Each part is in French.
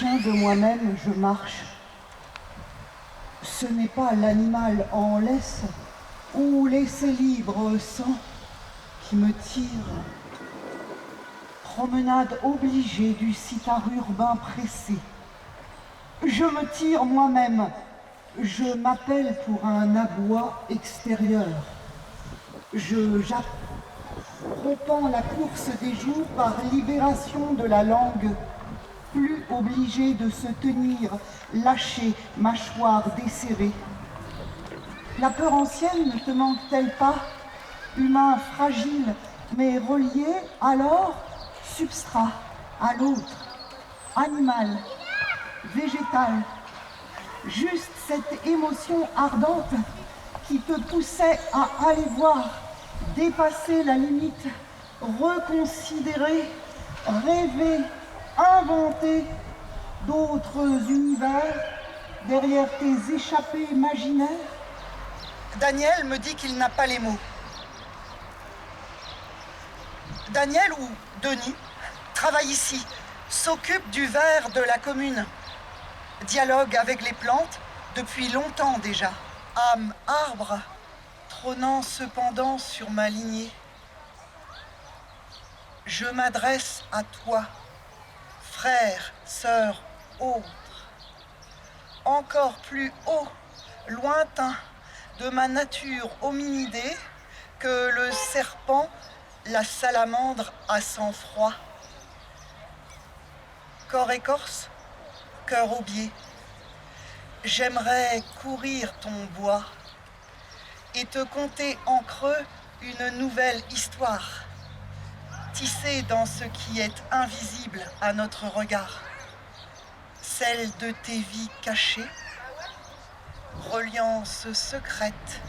sein de moi-même, je marche. Ce n'est pas l'animal en laisse ou laissé libre sang qui me tire. Promenade obligée du citard urbain pressé. Je me tire moi-même. Je m'appelle pour un aboi extérieur. Je jappe, rompant la course des jours par libération de la langue, plus obligée de se tenir, lâchée, mâchoire desserrée. La peur ancienne ne te manque-t-elle pas, humain fragile, mais relié alors, substrat à l'autre, animal, végétal, juste cette émotion ardente qui te poussait à aller voir, dépasser la limite, reconsidérer, rêver, inventer d'autres univers derrière tes échappées imaginaires. Daniel me dit qu'il n'a pas les mots. Daniel ou Denis travaille ici, s'occupe du verre de la commune, dialogue avec les plantes depuis longtemps déjà. Âme arbre, trônant cependant sur ma lignée. Je m'adresse à toi, frère, sœur, autre, encore plus haut, lointain de ma nature hominidée que le serpent, la salamandre à sang-froid. Corps écorce, cœur aubier, j'aimerais courir ton bois et te conter en creux une nouvelle histoire, tissée dans ce qui est invisible à notre regard, celle de tes vies cachées, reliance secrète.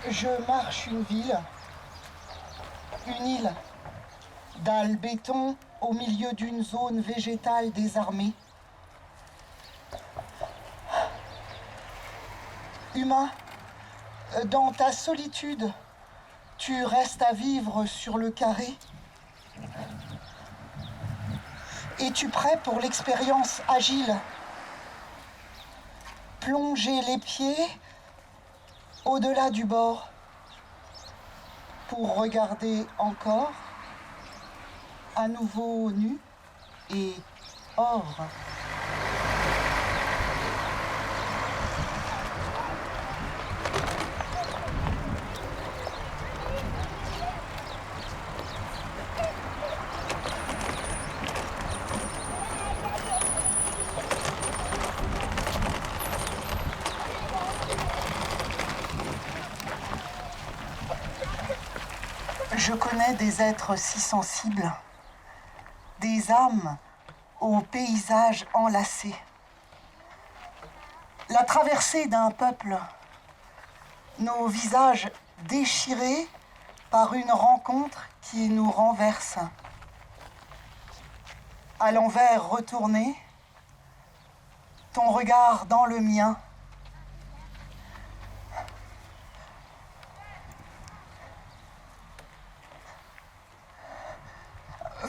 Je marche une ville, une île, dalles béton au milieu d'une zone végétale désarmée. Humain, dans ta solitude, tu restes à vivre sur le carré. Es-tu prêt pour l'expérience agile? Plonger les pieds au-delà du bord pour regarder encore, à nouveau nu et hors. Je connais des êtres si sensibles, des âmes aux paysages enlacés. La traversée d'un peuple, nos visages déchirés par une rencontre qui nous renverse. À l'envers retourné, ton regard dans le mien.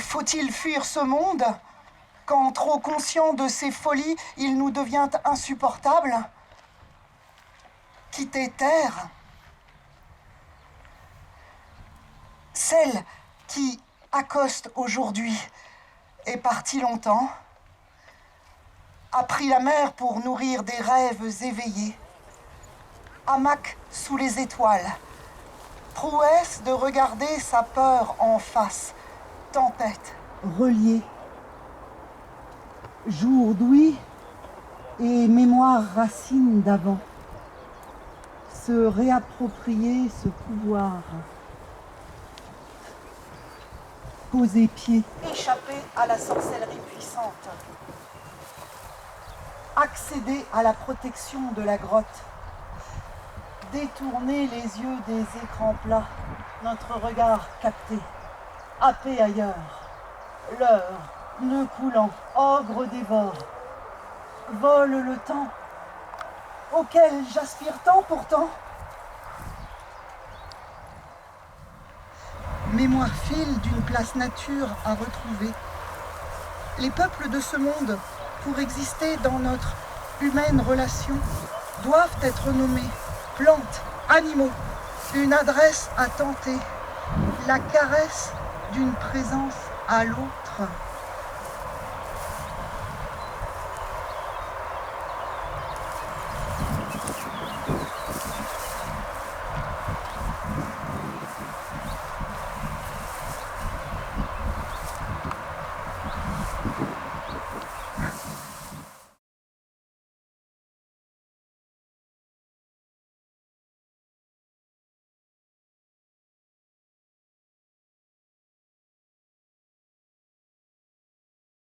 Faut-il fuir ce monde quand, trop conscient de ses folies, il nous devient insupportable? Quitter terre? Celle qui accoste aujourd'hui est partie longtemps, a pris la mer pour nourrir des rêves éveillés. Hamac sous les étoiles, prouesse de regarder sa peur en face. Tempête, reliée, jour d'ouïe et mémoire racine d'avant, se réapproprier ce pouvoir, poser pied, échapper à la sorcellerie puissante, accéder à la protection de la grotte, détourner les yeux des écrans plats, notre regard capté. happé ailleurs. L'heure, nœud coulant, ogre dévore, vole le temps, auquel j'aspire tant pourtant. Mémoire file d'une place nature à retrouver. Les peuples de ce monde, pour exister dans notre humaine relation, doivent être nommés plantes, animaux, une adresse à tenter, la caresse d'une présence à l'autre.